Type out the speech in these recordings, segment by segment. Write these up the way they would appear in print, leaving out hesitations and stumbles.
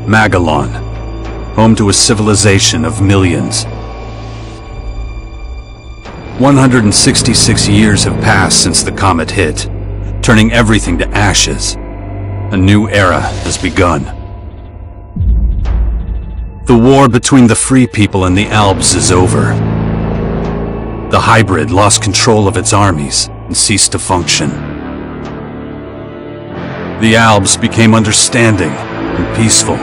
Magellan, home to a civilization of millions. 166 years have passed since the comet hit, turning everything to ashes. A new era has begun. The war between the free people and the Alps is over. The hybrid lost control of its armies and ceased to function. The Alps became understanding and peaceful.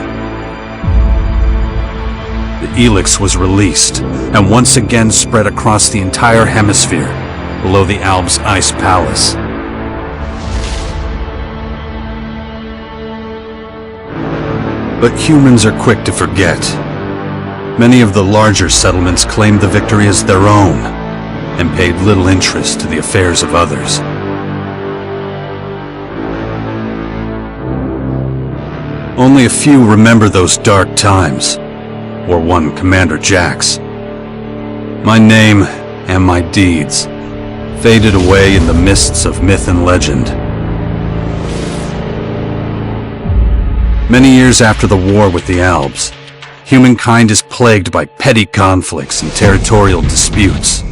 The Elex was released and once again spread across the entire hemisphere below the Alps' ice palace. But humans are quick to forget. Many of the larger settlements claimed the victory as their own and paid little interest to the affairs of others. Only a few remember those dark times, or one Commander Jax. My name and my deeds faded away in the mists of myth and legend. Many years after the war with the Alps, humankind is plagued by petty conflicts and territorial disputes.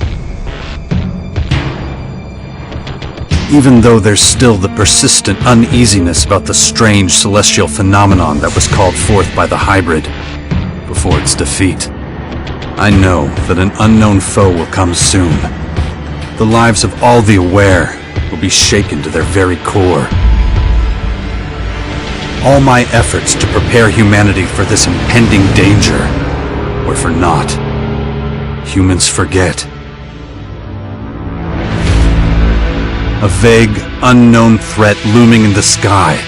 Even though there's still the persistent uneasiness about the strange celestial phenomenon that was called forth by the hybrid before its defeat, I know that an unknown foe will come soon. The lives of all the aware will be shaken to their very core. All my efforts to prepare humanity for this impending danger were for naught. Humans forget. A vague, unknown threat looming in the sky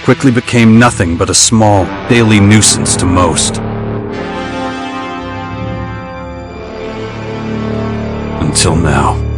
quickly became nothing but a small, daily nuisance to most. Until now.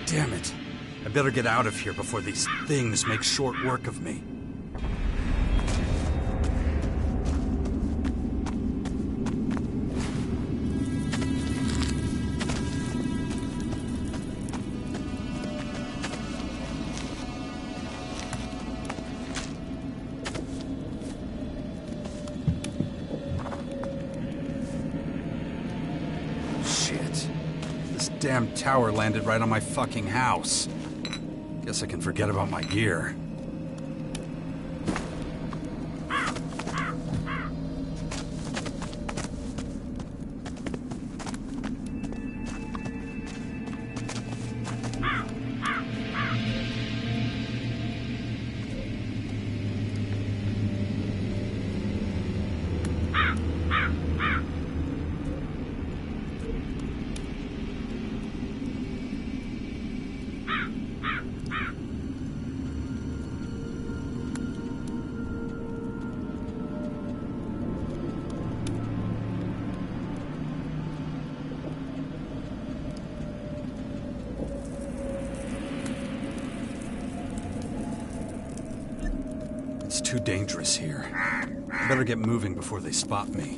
Damn it. I better get out of here before these things make short work of me. damn tower landed right on my fucking house. Guess I can forget about my gear. It's too dangerous here. I better get moving before they spot me.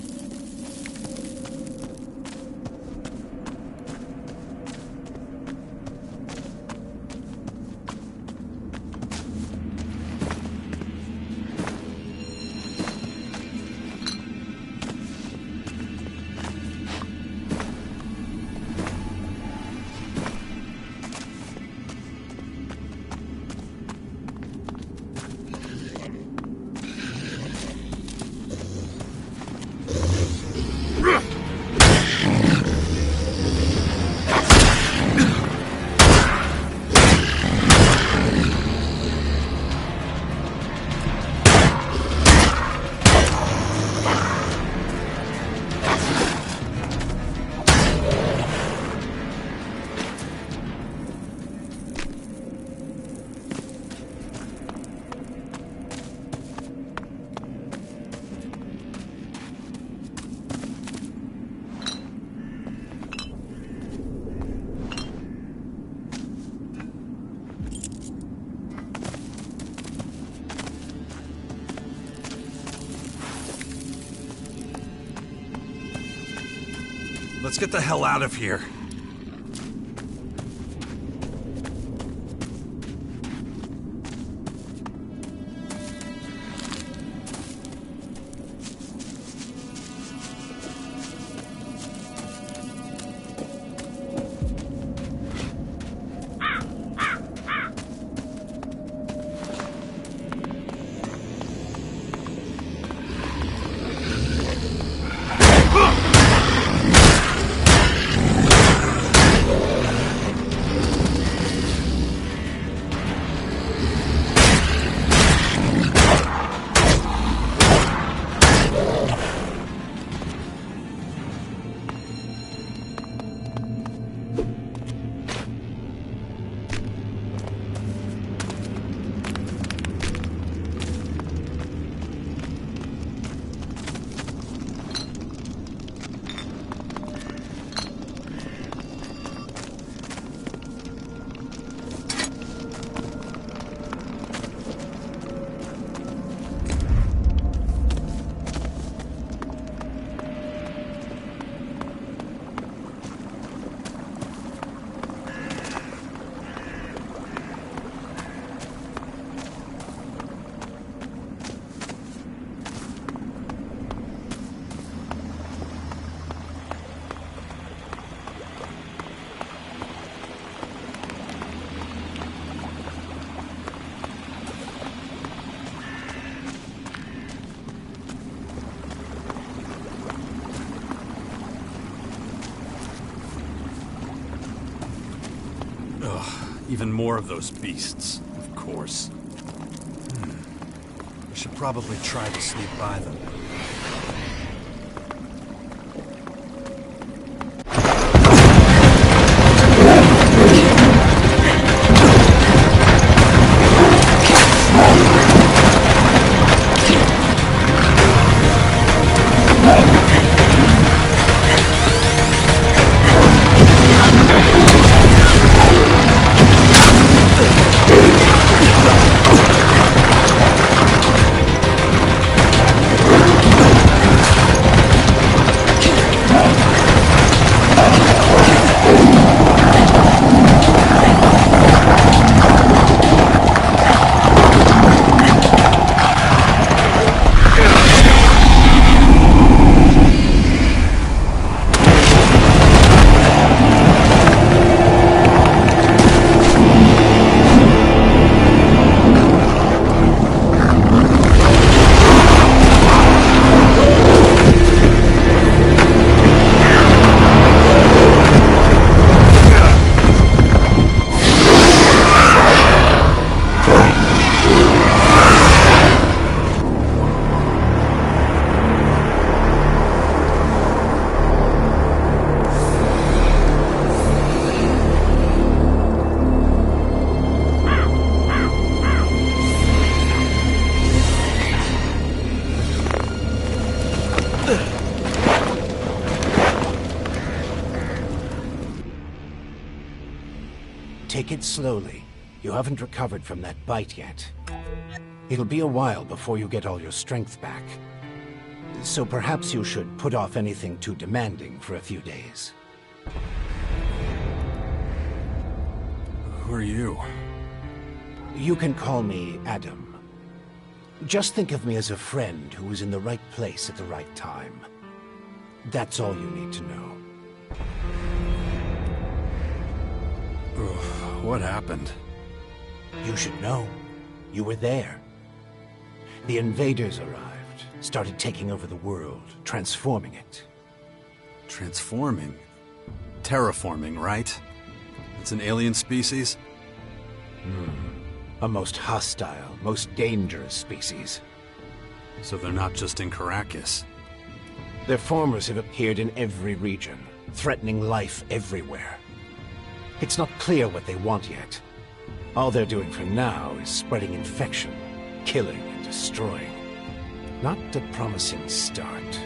Let's get the hell out of here. Even more of those beasts, of course. I should probably try to sneak by them. Take it slowly. You haven't recovered from that bite yet. It'll be a while before you get all your strength back. So perhaps you should put off anything too demanding for a few days. Who are you? You can call me Adam. Just think of me as a friend who was in the right place at the right time. That's all you need to know. Ugh, what happened? You should know. You were there. The invaders arrived, started taking over the world, transforming it. Transforming? Terraforming, right? It's an alien species? A most hostile, most dangerous species. So they're not just in Caracas. Their formers have appeared in every region, threatening life everywhere. It's not clear what they want yet. All they're doing for now is spreading infection, killing and destroying. Not a promising start.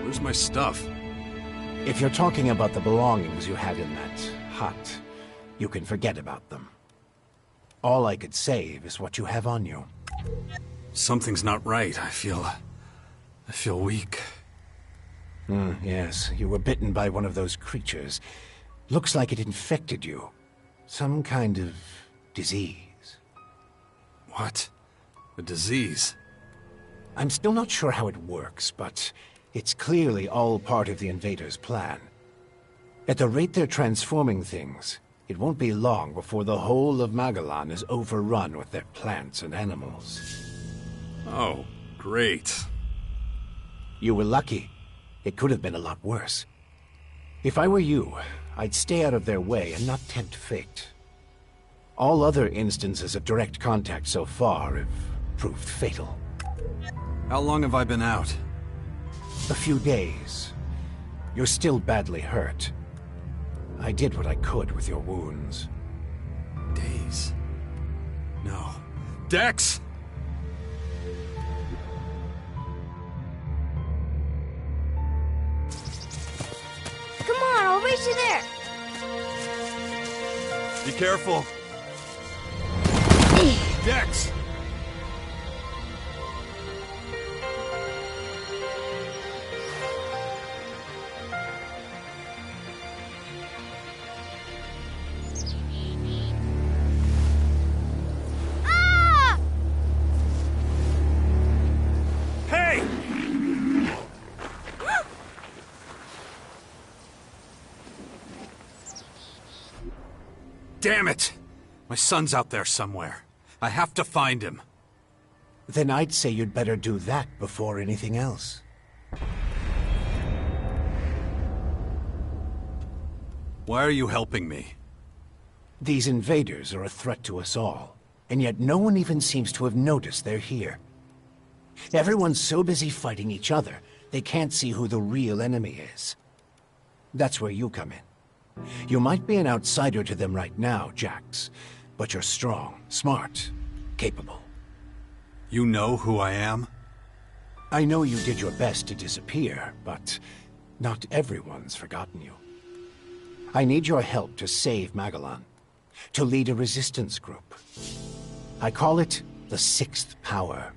Where's my stuff? If you're talking about the belongings you had in that hut, you can forget about them. All I could save is what you have on you. Something's not right. I feel weak. Yes, you were bitten by one of those creatures. Looks like it infected you. Some kind of disease. What? A disease? I'm still not sure how it works, but it's clearly all part of the invaders' plan. At the rate they're transforming things, it won't be long before the whole of Magellan is overrun with their plants and animals. Oh, great. You were lucky. It could have been a lot worse. If I were you, I'd stay out of their way and not tempt fate. All other instances of direct contact so far have proved fatal. How long have I been out? A few days. You're still badly hurt. I did what I could with your wounds. Days? No. Dex! Come on, I'll race you there. Be careful. Dex! Ah! Hey! Damn it! My son's out there somewhere. I have to find him. Then I'd say you'd better do that before anything else. Why are you helping me? These invaders are a threat to us all, and yet no one even seems to have noticed they're here. Everyone's so busy fighting each other, they can't see who the real enemy is. That's where you come in. You might be an outsider to them right now, Jax, but you're strong, smart, capable. You know who I am? I know you did your best to disappear, but not everyone's forgotten you. I need your help to save Magellan, to lead a resistance group. I call it the Sixth Power,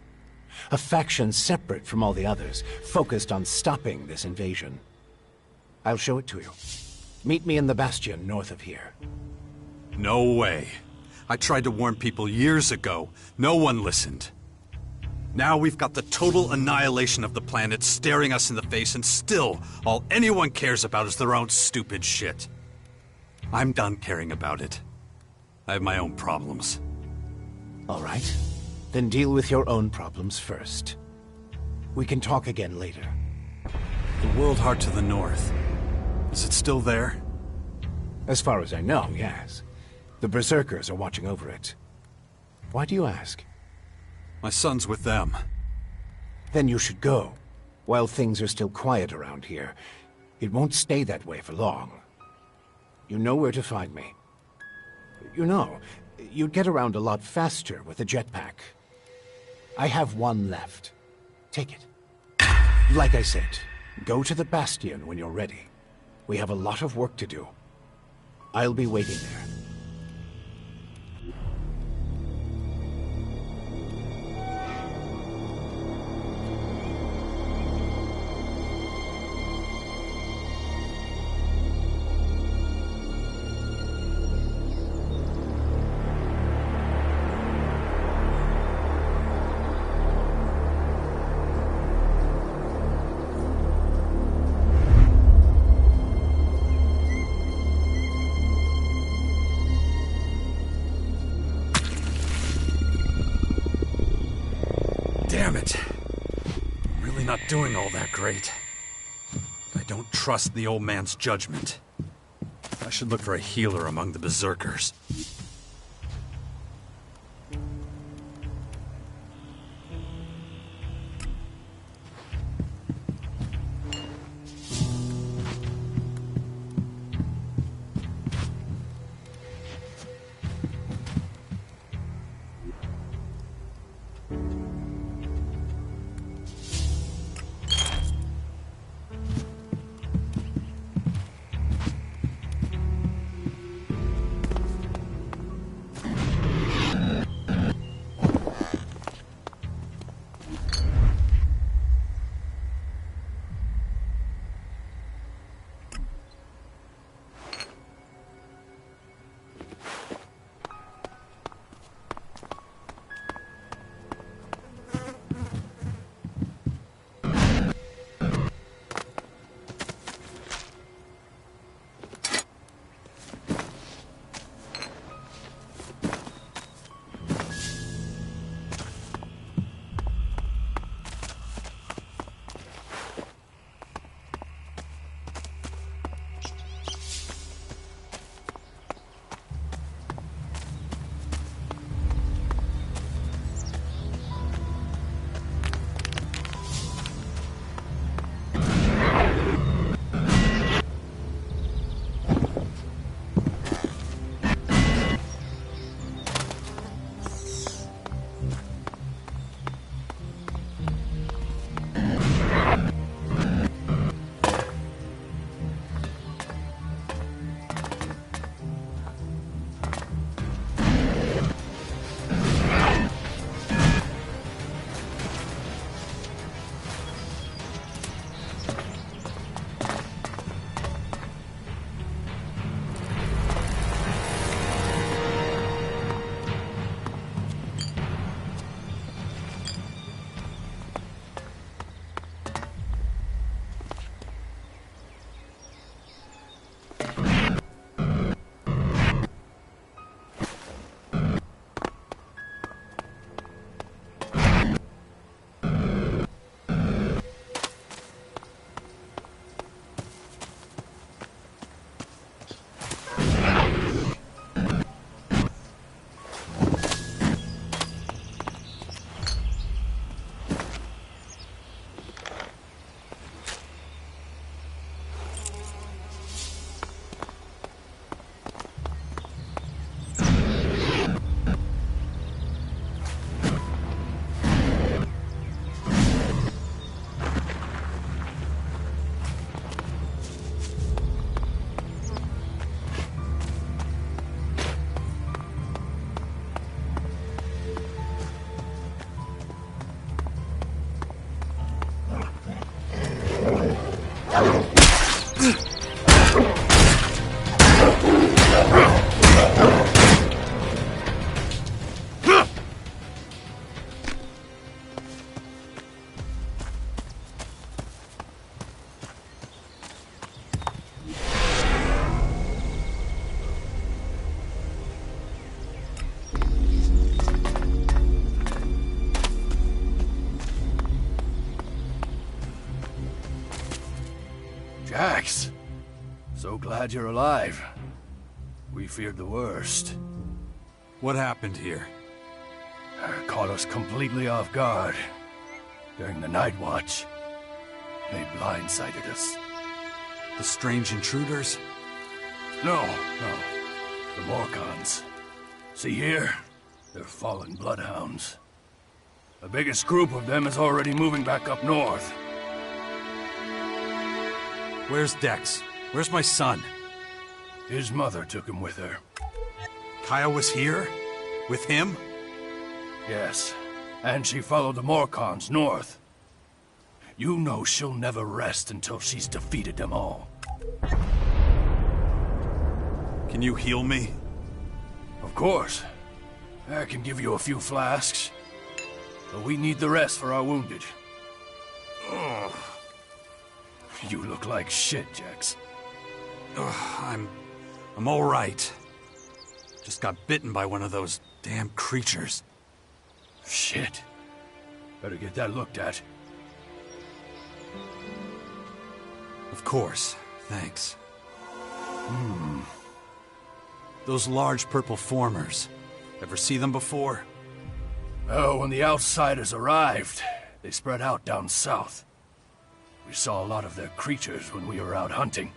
a faction separate from all the others, focused on stopping this invasion. I'll show it to you. Meet me in the Bastion north of here. No way. I tried to warn people years ago. No one listened. Now we've got the total annihilation of the planet staring us in the face, and still, all anyone cares about is their own stupid shit. I'm done caring about it. I have my own problems. All right. Then deal with your own problems first. We can talk again later. The World Heart to the north. Is it still there? As far as I know, yes. The Berserkers are watching over it. Why do you ask? My son's with them. Then you should go. While things are still quiet around here, it won't stay that way for long. You know where to find me. You know, you'd get around a lot faster with a jetpack. I have one left. Take it. Like I said, Go to the Bastion when you're ready. We have a lot of work to do. I'll be waiting there. Damn it. I'm really not doing all that great. I don't trust the old man's judgment. I should look for a healer among the berserkers. Jax, so glad you're alive. We feared the worst. What happened here? Caught us completely off guard. During the night watch, they blindsided us. The strange intruders? No. The Morcons. See here? They're fallen bloodhounds. The biggest group of them is already moving back up north. Where's Dex? Where's my son? His mother took him with her. Kaya was here? With him? Yes, and she followed the Morcons north. You know she'll never rest until she's defeated them all. Can you heal me? Of course. I can give you a few flasks. But we need the rest for our wounded. Ugh. You look like shit, Jax. I'm all right. Just got bitten by one of those damn creatures. Shit. Better get that looked at. Of course. Thanks. Those large purple formers. Ever see them before? Oh, when the outsiders arrived, they spread out down south. We saw a lot of their creatures when we were out hunting.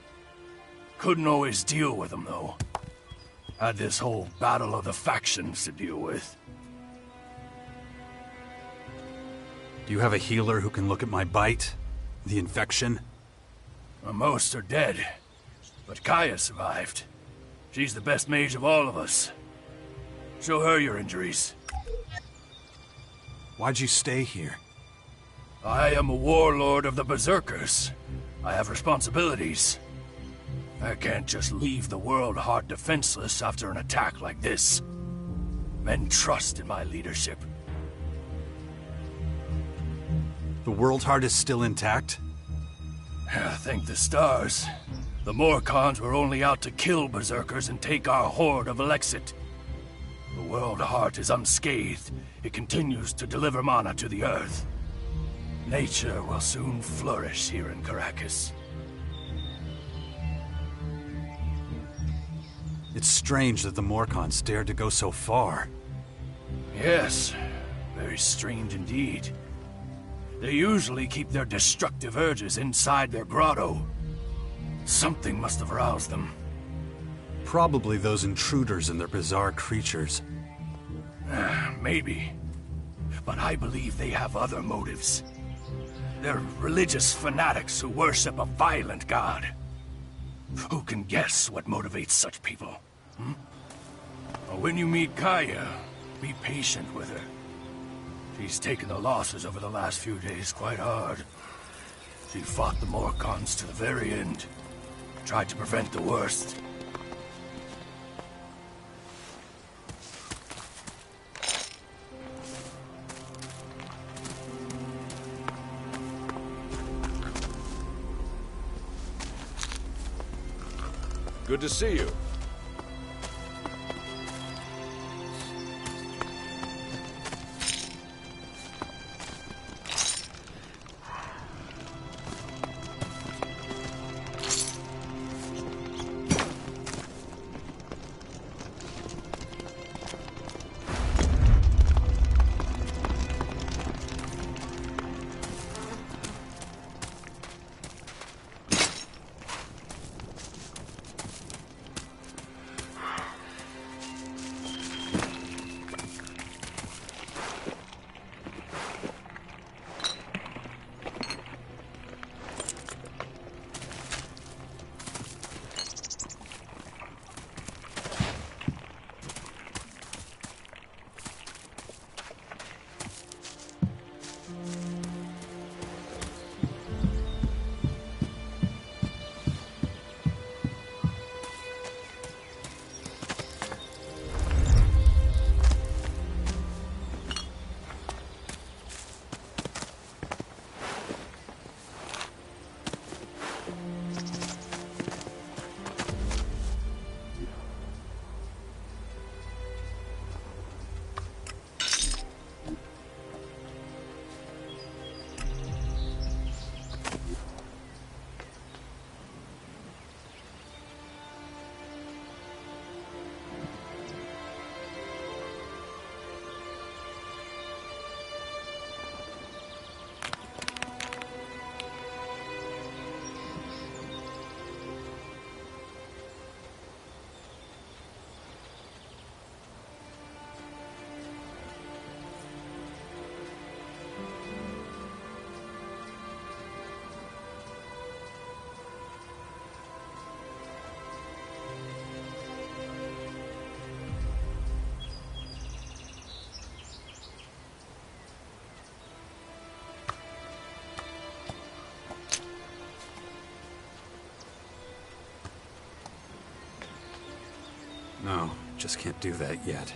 Couldn't always deal with them, though. Had this whole battle of the factions to deal with. Do you have a healer who can look at my bite? The infection? Most are dead, but Kaya survived. She's the best mage of all of us. Show her your injuries. Why'd you stay here? I am a warlord of the Berserkers. I have responsibilities. I can't just leave the world hard defenseless after an attack like this. Men trust in my leadership. The World Heart is still intact? Thank the stars. The Morcons were only out to kill Berserkers and take our horde of Elexit. The World Heart is unscathed. It continues to deliver mana to the Earth. Nature will soon flourish here in Caracas. It's strange that the Morcons dared to go so far. Yes, very strange indeed. They usually keep their destructive urges inside their grotto. Something must have roused them. Probably those intruders and their bizarre creatures. Maybe. But I believe they have other motives. They're religious fanatics who worship a violent god. Who can guess what motivates such people? When you meet Kaya, be patient with her. She's taken the losses over the last few days quite hard. She fought the Morcons to the very end. Tried to prevent the worst. Good to see you. No, just can't do that yet.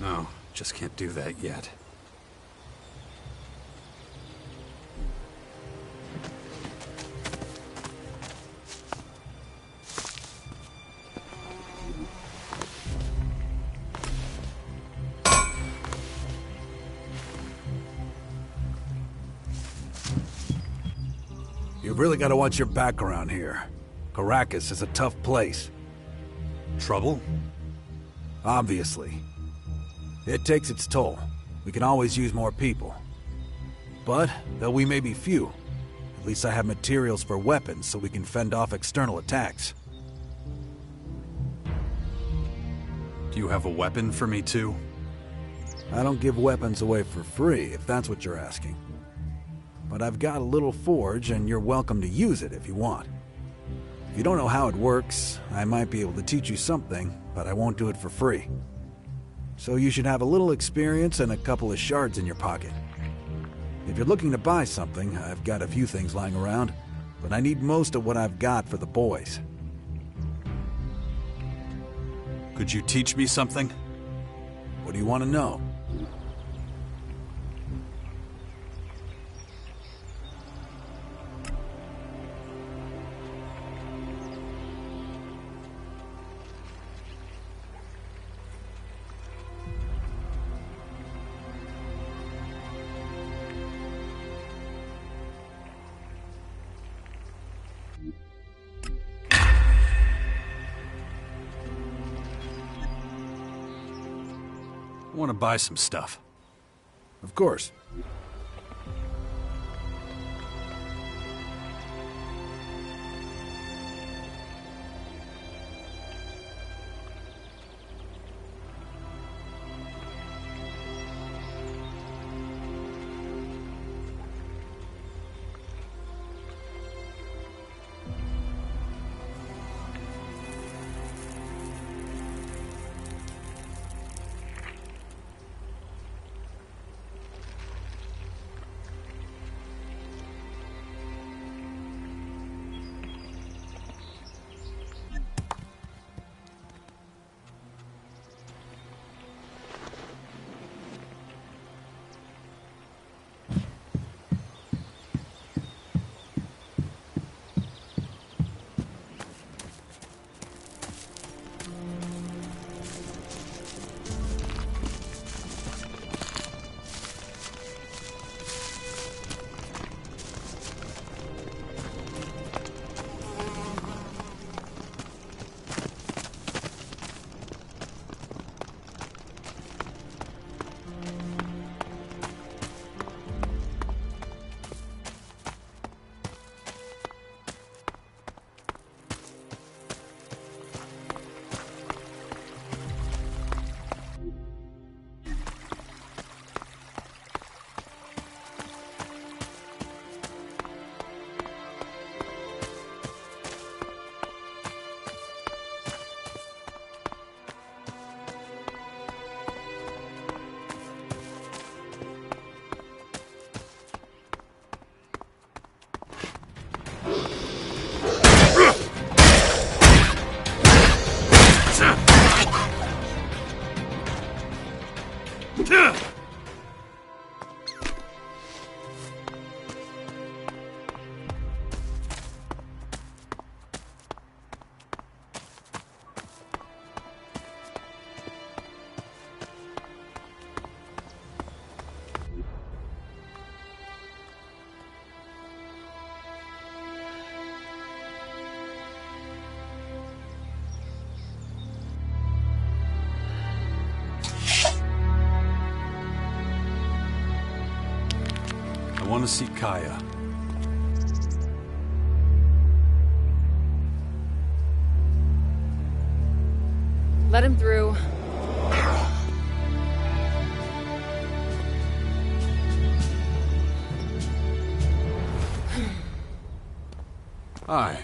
No, just can't do that yet. You've really got to watch your back around here. Caracas is a tough place. Trouble? Obviously. It takes its toll. We can always use more people. But, though we may be few, at least I have materials for weapons so we can fend off external attacks. Do you have a weapon for me too? I don't give weapons away for free, if that's what you're asking. But I've got a little forge, and you're welcome to use it if you want. If you don't know how it works, I might be able to teach you something, but I won't do it for free. So you should have a little experience and a couple of shards in your pocket. If you're looking to buy something, I've got a few things lying around, but I need most of what I've got for the boys. Could you teach me something? What do you want to know? I want to buy some stuff. Of course. I want to see Kaya. Let him through. Hi.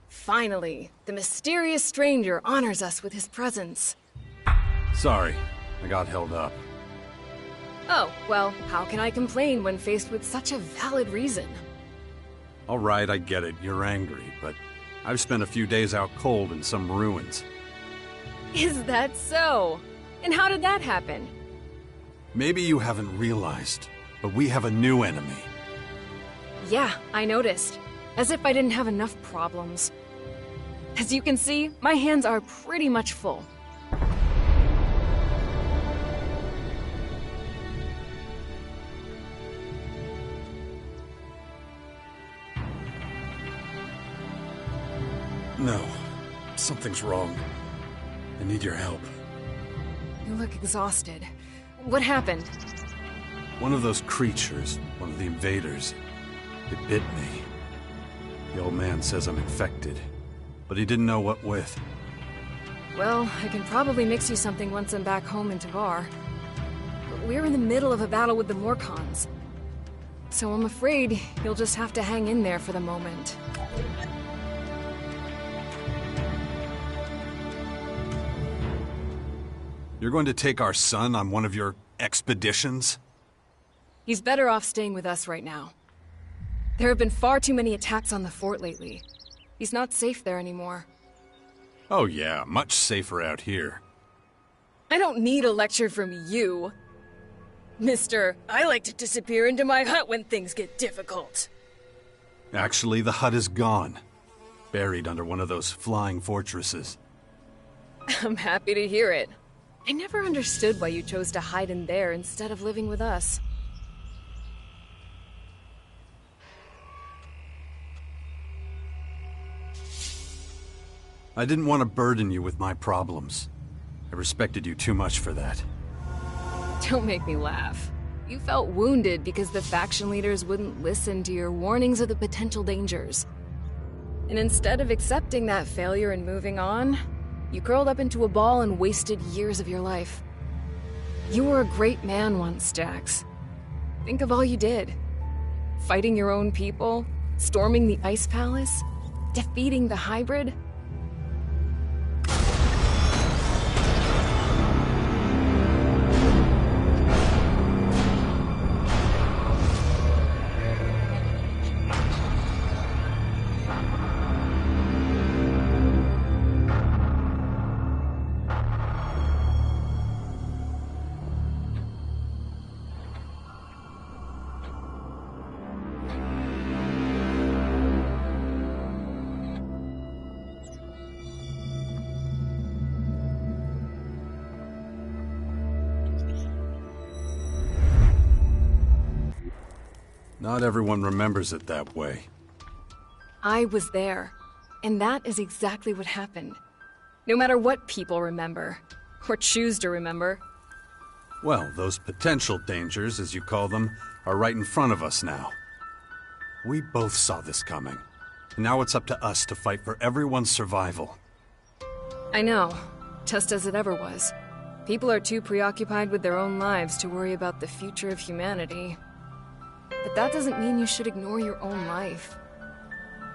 Finally, the mysterious stranger honors us with his presence. Sorry, I got held up. Oh, well, how can I complain when faced with such a valid reason? All right, I get it. You're angry, but I've spent a few days out cold in some ruins. Is that so? And how did that happen? Maybe you haven't realized, but we have a new enemy. Yeah, I noticed. As if I didn't have enough problems. As you can see, my hands are pretty much full. No, something's wrong. I need your help. You look exhausted. What happened? One of those creatures, one of the invaders, it bit me. The old man says I'm infected, but he didn't know what with. Well, I can probably mix you something once I'm back home in Tavar. But we're in the middle of a battle with the Morcons. So I'm afraid you'll just have to hang in there for the moment. You're going to take our son on one of your expeditions? He's better off staying with us right now. There have been far too many attacks on the fort lately. He's not safe there anymore. Oh yeah, much safer out here. I don't need a lecture from you. Mister, I like to disappear into my hut when things get difficult. Actually, the hut is gone. Buried under one of those flying fortresses. I'm happy to hear it. I never understood why you chose to hide in there instead of living with us. I didn't want to burden you with my problems. I respected you too much for that. Don't make me laugh. You felt wounded because the faction leaders wouldn't listen to your warnings of the potential dangers. And instead of accepting that failure and moving on, you curled up into a ball and wasted years of your life. You were a great man once, Jax. Think of all you did. Fighting your own people, storming the Ice Palace, defeating the Hybrid. Not everyone remembers it that way. I was there, and that is exactly what happened. No matter what people remember, or choose to remember. Well, those potential dangers, as you call them, are right in front of us now. We both saw this coming. And now it's up to us to fight for everyone's survival. I know, just as it ever was. People are too preoccupied with their own lives to worry about the future of humanity. But that doesn't mean you should ignore your own life.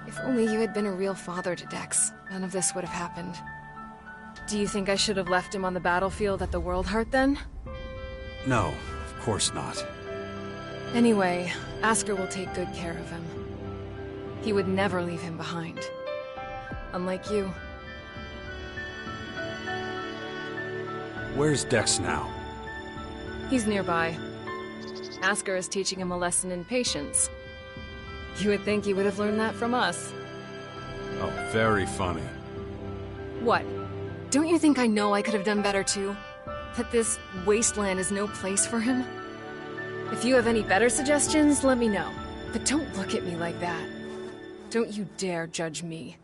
If only you had been a real father to Dex, none of this would have happened. Do you think I should have left him on the battlefield at the World Heart then? No, of course not. Anyway, Asker will take good care of him. He would never leave him behind. Unlike you. Where's Dex now? He's nearby. Asker is teaching him a lesson in patience. You would think he would have learned that from us. Oh, very funny. What? Don't you think I know I could have done better too? That this wasteland is no place for him? If you have any better suggestions, let me know. But don't look at me like that. Don't you dare judge me.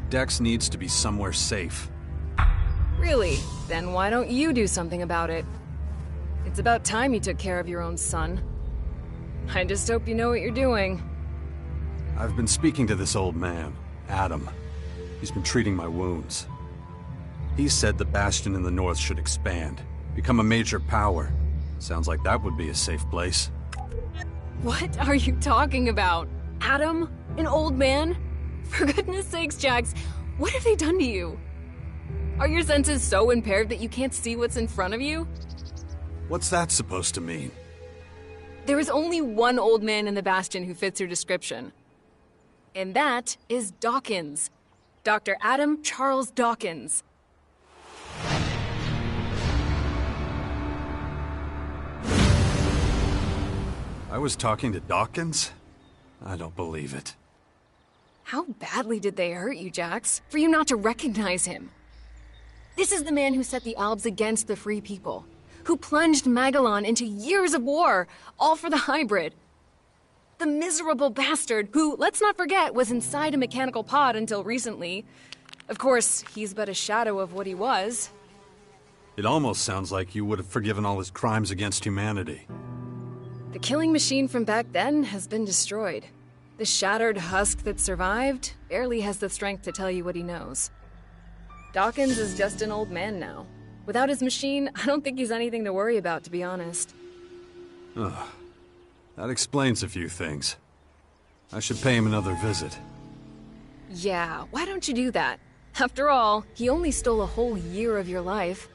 Dex needs to be somewhere safe. Really? Then why don't you do something about it? It's about time you took care of your own son. I just hope you know what you're doing. I've been speaking to this old man, Adam. He's been treating my wounds. He said the Bastion in the north should expand, become a major power. Sounds like that would be a safe place. What are you talking about? Adam? An old man? For goodness sakes, Jax, what have they done to you? Are your senses so impaired that you can't see what's in front of you? What's that supposed to mean? There is only one old man in the Bastion who fits your description. And that is Dawkins. Dr. Adam Charles Dawkins. I was talking to Dawkins? I don't believe it. How badly did they hurt you, Jax, for you not to recognize him? This is the man who set the Albs against the Free People, who plunged Magellan into years of war, all for the hybrid. The miserable bastard who, let's not forget, was inside a mechanical pod until recently. Of course, he's but a shadow of what he was. It almost sounds like you would have forgiven all his crimes against humanity. The killing machine from back then has been destroyed. The shattered husk that survived barely has the strength to tell you what he knows. Dawkins is just an old man now. Without his machine, I don't think he's anything to worry about, to be honest. Ugh. That explains a few things. I should pay him another visit. Yeah, why don't you do that? After all, he only stole a whole year of your life.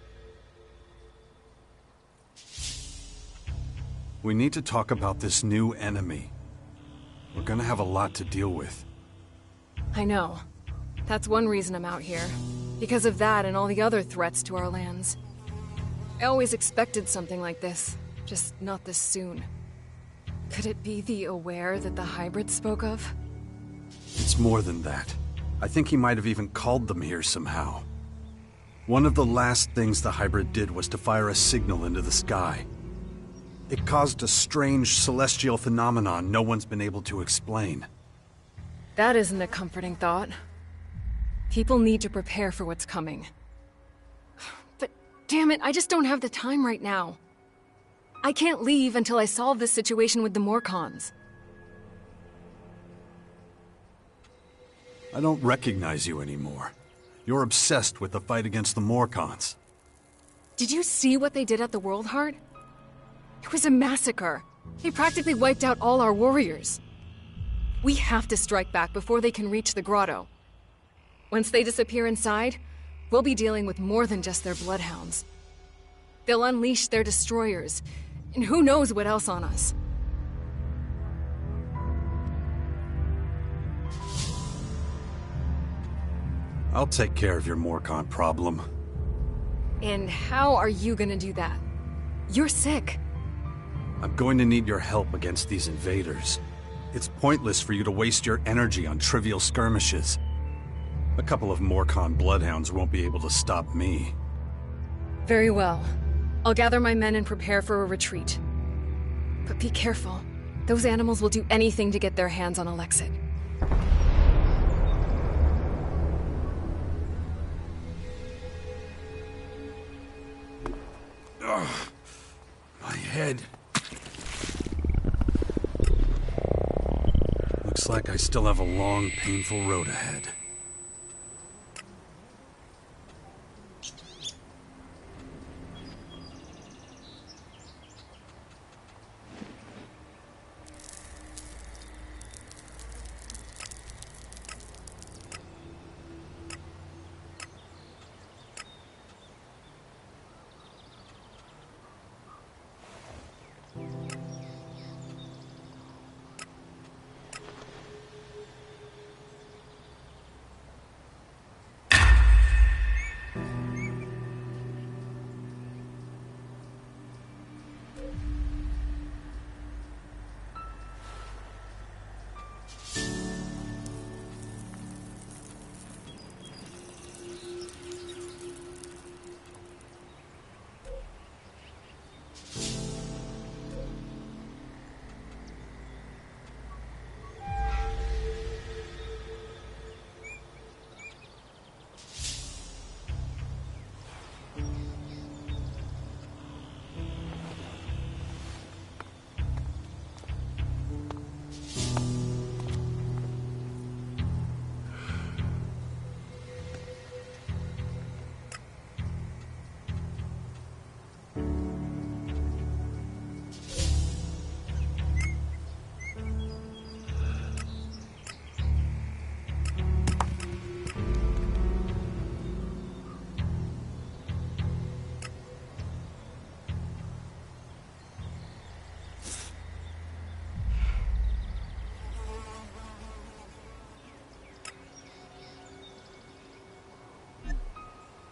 We need to talk about this new enemy. We're gonna have a lot to deal with. I know. That's one reason I'm out here. Because of that and all the other threats to our lands. I always expected something like this, just not this soon. Could it be the Aware that the hybrid spoke of? It's more than that. I think he might have even called them here somehow. One of the last things the hybrid did was to fire a signal into the sky. It caused a strange celestial phenomenon no one's been able to explain. That isn't a comforting thought. People need to prepare for what's coming. But damn it, I just don't have the time right now. I can't leave until I solve this situation with the Morcons. I don't recognize you anymore. You're obsessed with the fight against the Morcons. Did you see what they did at the World Heart? It was a massacre. They practically wiped out all our warriors. We have to strike back before they can reach the grotto. Once they disappear inside, we'll be dealing with more than just their bloodhounds. They'll unleash their destroyers, and who knows what else on us. I'll take care of your Morcon problem. And how are you gonna do that? You're sick. I'm going to need your help against these invaders. It's pointless for you to waste your energy on trivial skirmishes. A couple of Morcon bloodhounds won't be able to stop me. Very well. I'll gather my men and prepare for a retreat. But be careful. Those animals will do anything to get their hands on Alexit. Ugh. My head. Looks like I still have a long, painful road ahead.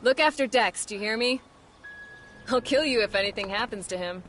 Look after Dex, do you hear me? I'll kill you if anything happens to him.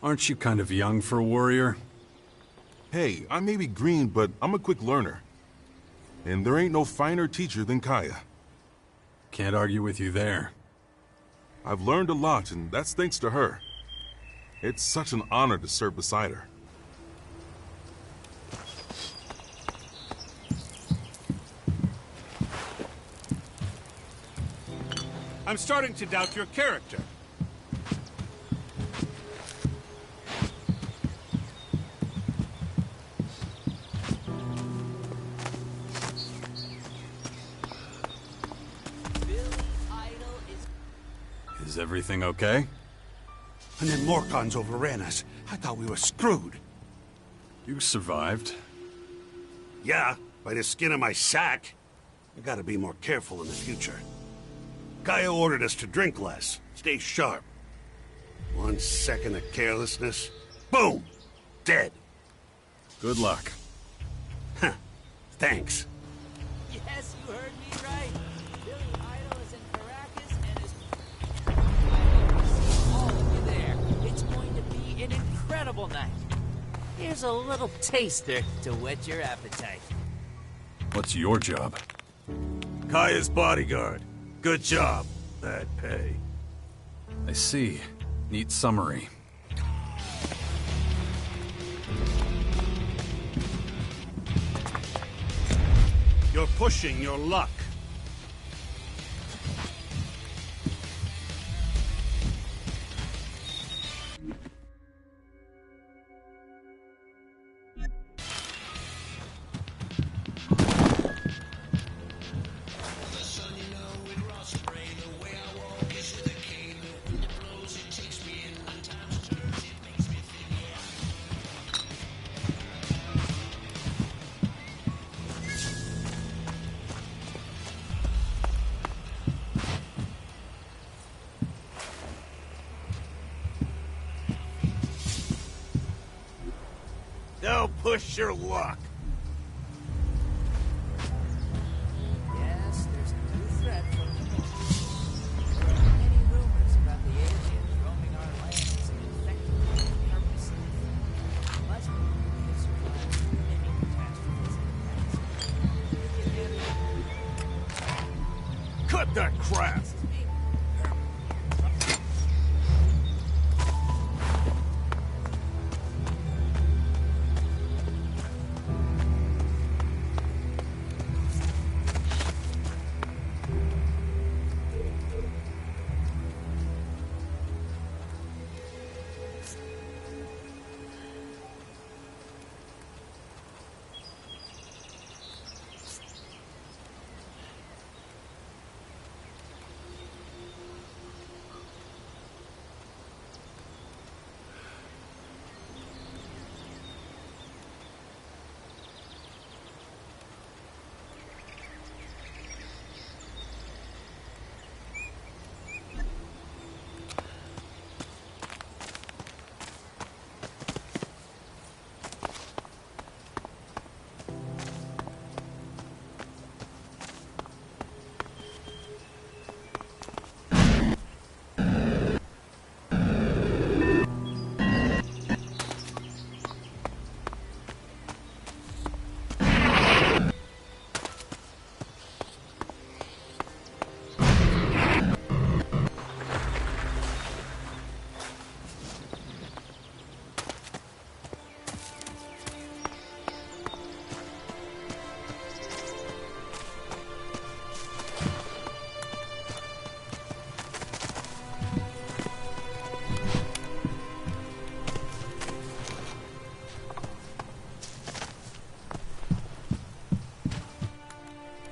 Aren't you kind of young for a warrior? Hey, I may be green, but I'm a quick learner. And there ain't no finer teacher than Kaya. Can't argue with you there. I've learned a lot, and that's thanks to her. It's such an honor to serve beside her. I'm starting to doubt your character. Is everything okay? And then Morcons overran us. I thought we were screwed. You survived. Yeah, by the skin of my sack. I gotta be more careful in the future. Kaya ordered us to drink less, stay sharp. 1 second of carelessness, boom! Dead. Good luck. Huh. Thanks. Yes, you heard me right. Billy Idol is in Caracas and is... all of you there. It's going to be an unforgettable night. Here's a little taster to whet your appetite. What's your job? Kaya's bodyguard. Good job. Bad pay. I see. Neat summary. You're pushing your luck. Don't push your luck. Yes, there's a new threat from the north. There are many rumors about the aliens roaming our lands and infecting them purposely. Much more have survived many catastrophes in the past. Cut that crap!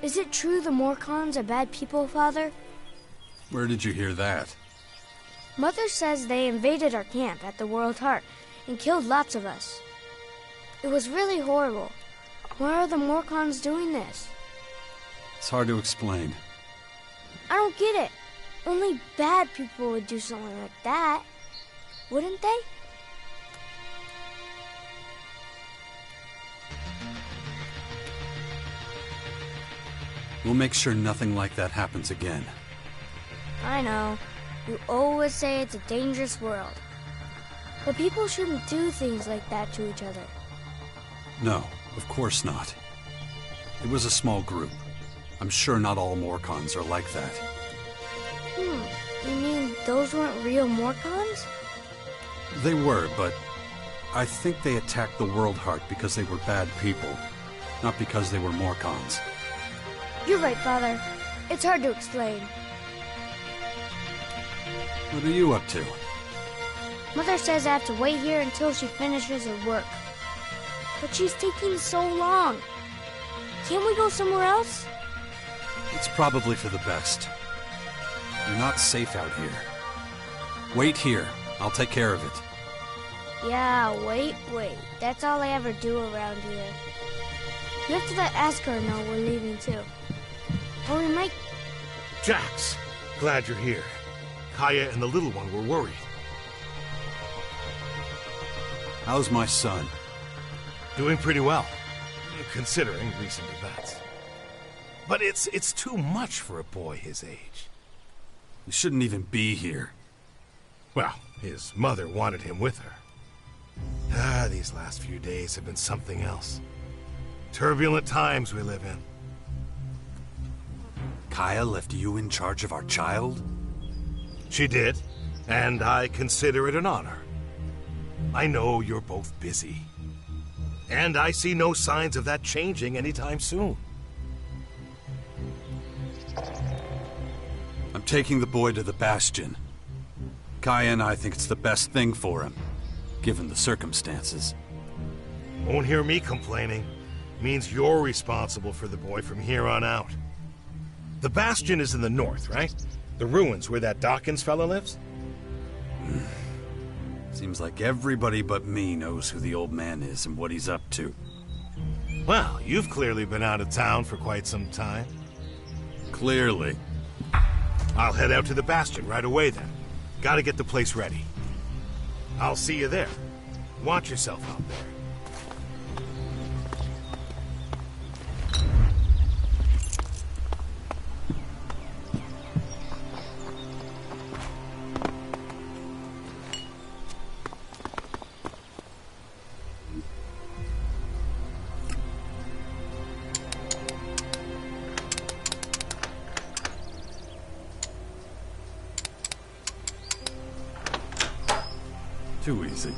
Is it true the Morcons are bad people, Father? Where did you hear that? Mother says they invaded our camp at the World Heart and killed lots of us. It was really horrible. Why are the Morcons doing this? It's hard to explain. I don't get it. Only bad people would do something like that, wouldn't they? We'll make sure nothing like that happens again. I know. You always say it's a dangerous world. But people shouldn't do things like that to each other. No, of course not. It was a small group. I'm sure not all Morcons are like that. You mean those weren't real Morcons? They were, but I think they attacked the World Heart because they were bad people, not because they were Morcons. You're right, Father. It's hard to explain. What are you up to? Mother says I have to wait here until she finishes her work. But she's taking so long. Can't we go somewhere else? It's probably for the best. You're not safe out here. Wait here. I'll take care of it. Yeah, wait. That's all I ever do around here. You have to let Asker know we're leaving too. Or we might... Jax, glad you're here. Kaya and the little one were worried. How's my son? Doing pretty well, considering recent events. But it's too much for a boy his age. He shouldn't even be here. Well, his mother wanted him with her. These last few days have been something else. Turbulent times we live in. Kaya left you in charge of our child? She did, and I consider it an honor. I know you're both busy, and I see no signs of that changing anytime soon. I'm taking the boy to the Bastion. Kaya and I think it's the best thing for him, given the circumstances. Won't hear me complaining. Means you're responsible for the boy from here on out. The Bastion is in the north, right? The ruins where that Dawkins fella lives? Seems like everybody but me knows who the old man is and what he's up to. Well, you've clearly been out of town for quite some time. Clearly. I'll head out to the Bastion right away then. Gotta get the place ready. I'll see you there. Watch yourself out there. Too easy.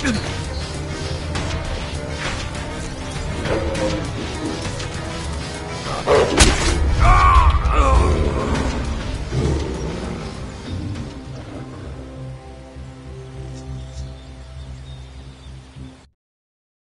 Ugh.